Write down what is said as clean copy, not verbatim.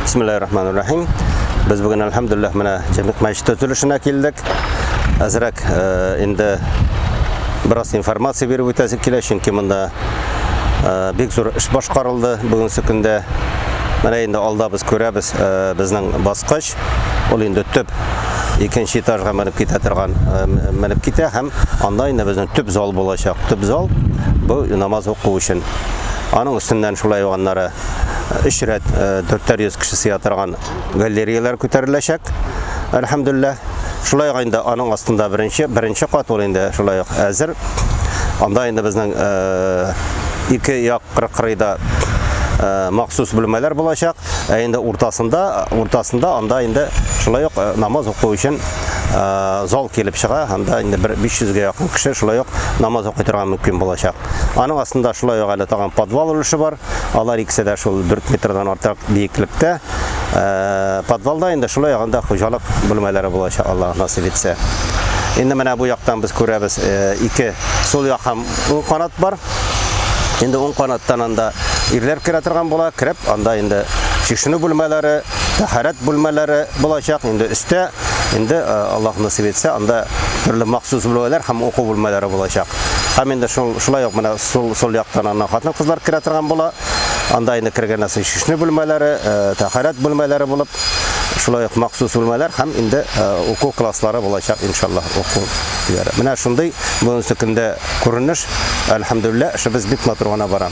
Bismillahirrahmanirrahim. Biz bugün elhamdülillah mana Cemik Meclis Tötülüşüne keldik. Azrak indi biraz informatsiya berip ötesi kile, çünkü bunda bek zor iş başkarıldı bugünkü günde. Mana endi alda biz ko'ramiz bizning bosqich, ol endi tüp ikinci etajga minib kete ham anda endi bizning tüp zal bo'lacak. Tüp zal bu namoz o'qish uchun. Aның üstünden şulay olanları 400 kişi siyatıran galeriyalar ko'tarilecek. Elhamdülillah. Şulay ayında anın aslında birinci kat olayında şulay hazır. Anda endi bizning iki yak qırqırıyda maxsus bölmeler bulacak. Endi ortasında anda endi şulay namaz okuş için zal kelip çığa. Anda endi 500'ge yakın kişi şulay namaz okuyturgan mümkün bulacak. Anın aslında şulay hali tağan podval oluşu var. Alar ikisi de şul 4 metreden artıq biyiklikte. Podvalda endi şulay anda hocalık bölmeleri bulacak, Allah nasip etse. Endi mana bu yaktan biz ko'ramiz, iki sol yak ham 10 kanat var. Endi 10 kanattan anda irler kiratirgan bola, kirip anda endi şişini bölmeleri, taharat bölmeleri bulacak. Endi üstte endi Allah nasip etse anda türlü maxsus bölmeler ham oku bölmeleri bulacak. Hem endi şulay yok mana sol yaktan anda xatın kızlar kiratirgan bola. Anda endi kirgenden soң şişini bölmeleri, taharat bölmeleri bulup şulay yok maxsus bölmeler hem endi oku klasları bulacak inşallah oku yeri. Mana şunday bugünkü günde ko'rinish, elhamdülillah, işimiz bitmay turgana baran.